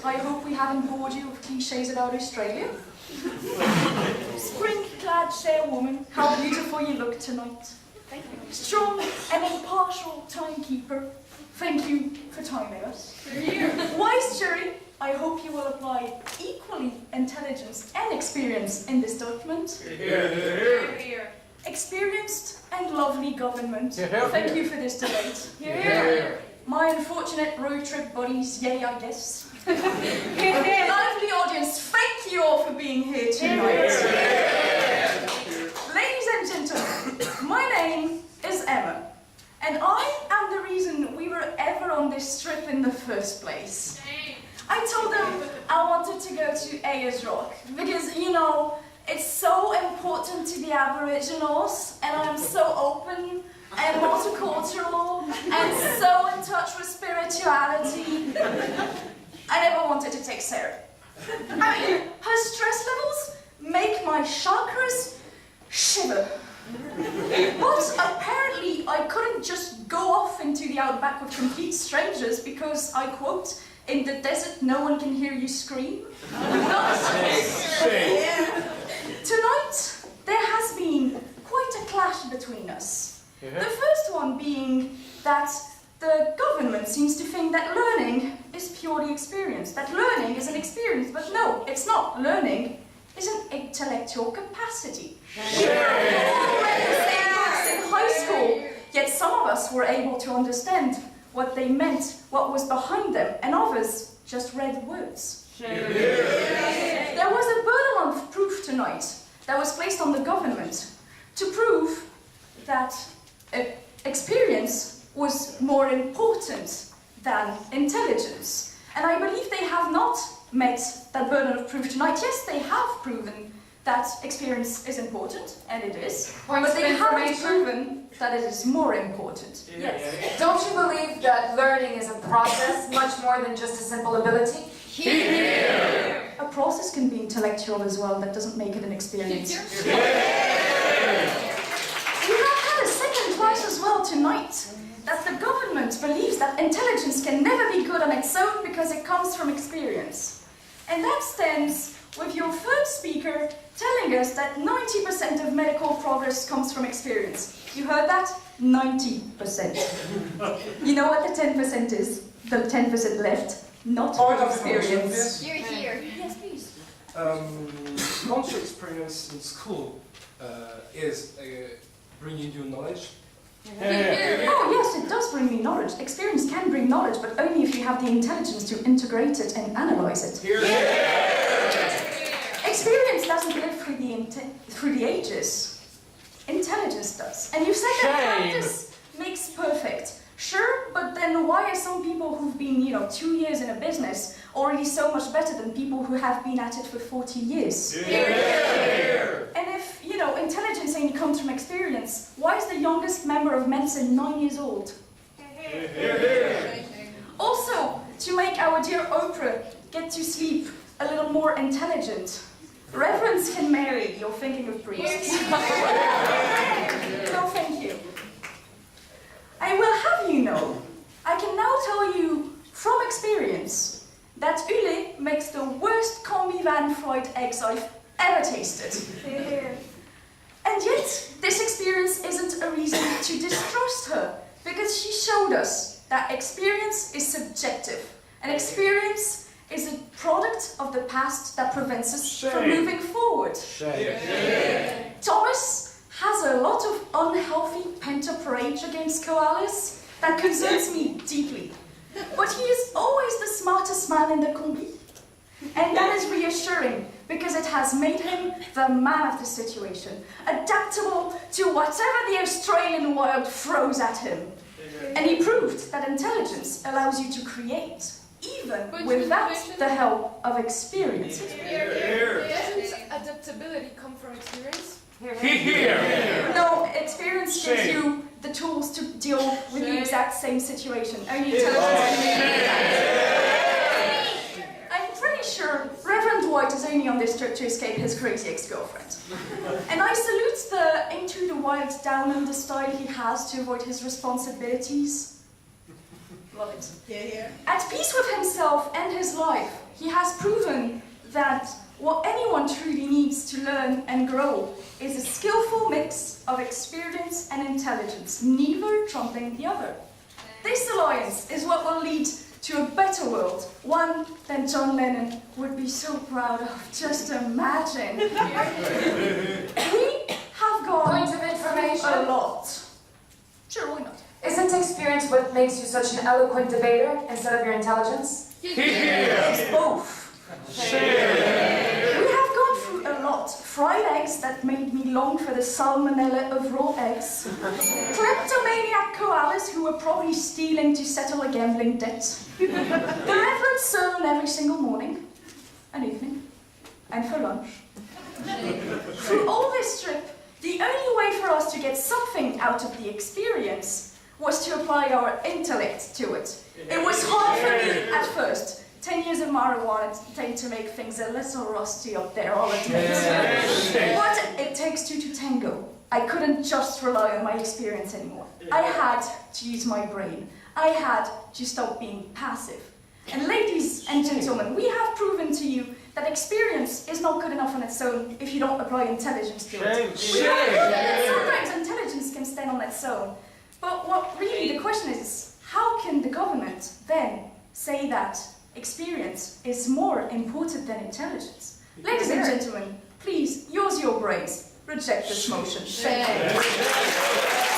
I hope we haven't bored you with cliches about Australia. Spring-clad chairwoman, how beautiful you look tonight. Thank you. Strong and impartial timekeeper, thank you for timing us. Wise jury, I hope you will apply equally intelligence and experience in this document. Here. Experienced and lovely government, thank you for this debate. Here. My unfortunate road trip buddies, yay I guess. Lively audience, thank you all for being here tonight. Ladies and gentlemen, my name is Emma, and I am the reason we were ever on this trip in the first place. I told them I wanted to go to Ayers Rock because, you know, it's so important to the Aboriginals, and I'm so open and multicultural and so in touch with spirituality. I never wanted to take Sarah. I mean, her stress levels make my chakras shiver. But apparently I couldn't just go off into the outback with complete strangers because, I quote, in the desert no one can hear you scream. Tonight there has been quite a clash between us. The first one being that the government seems to think that learning is purely experience, that learning is an experience, but no, it's not. Learning is an intellectual capacity. We all read the same books in high school, yet some of us were able to understand what they meant, what was behind them, and others just read words. There was a burden of proof tonight that was placed on the government to prove that experience was more important than intelligence. And I believe they have not met that burden of proof tonight. Yes, they have proven that experience is important, and it is, but they haven't proven that it is more important. Yes. Don't you believe that learning is a process, much more than just a simple ability? Here. A process can be intellectual as well, that doesn't make it an experience. We have had a second class as well tonight, that the government believes that intelligence can never be good on its own because it comes from experience. And that stems with your third speaker telling us that 90% of medical progress comes from experience. You heard that? 90%. You know what the 10% is? The 10% left, not from experience. Here. Yes, please. Don't your experience in school is bringing you knowledge? Oh yes, it does bring me knowledge. Experience can bring knowledge, but only if you have the intelligence to integrate it and analyze it. Experience doesn't live through the ages. Intelligence does. And you said that practice makes perfect. Sure, but then why are some people who've been, 2 years in a business already so much better than people who have been at it for 40 years? And if, intelligence ain't comes from experience, why is the youngest member of medicine 9 years old? Also, to make our dear Oprah get to sleep a little more intelligent, reverends can marry. You're thinking of priests. No, thank you. I will have you know, I can now tell you from experience that Ule makes the worst combi van fried eggs I've ever tasted. And yet, this experience isn't a reason to distrust her, because she showed us that experience is subjective, and experience is a product of the past that prevents us from moving forward. Thomas has a lot of unhealthy pent-up rage against koalas that concerns me deeply. But he is always the smartest man in the combi. And that is reassuring, because it has made him the man of the situation, adaptable to whatever the Australian wild throws at him. And he proved that intelligence allows you to create, even without the help of experience. Doesn't adaptability come from experience? No, experience gives you the tools to deal with the exact same situation. Only intelligence can make that. I'm pretty sure Reverend White is only on this trip to escape his crazy ex-girlfriend. And I salute the Into the Wild Down Under style he has to avoid his responsibilities. Love it. Yeah. At peace with himself and his life, he has proven that what anyone truly needs to learn and grow is a skillful mix of experience and intelligence, neither trumping the other. This alliance is what will lead to a better world, one that John Lennon would be so proud of. Just imagine. We have gone Point of information. a lot. Sure, why not? Isn't experience what makes you such an eloquent debater instead of your intelligence? It's both. We have gone through a lot. Fried eggs that made me long for the salmonella of raw eggs. Kleptomaniac koalas who were probably stealing to settle a gambling debt. The reverend sermon every single morning and evening. And for lunch. Through all this trip, the only way for us to get something out of the experience was to apply our intellect to it. It was hard for me at first. 10 years of marijuana tend to make things a little rusty up there, I'll admit. But it takes two to tango. I couldn't just rely on my experience anymore. I had to use my brain. I had to stop being passive. And ladies and gentlemen, we have proven to you that experience is not good enough on its own if you don't apply intelligence to it. Sometimes intelligence can stand on its own. But what really the question is, how can the government then say that experience is more important than intelligence? Ladies and gentlemen, please use your brains. Reject this motion. Thank you.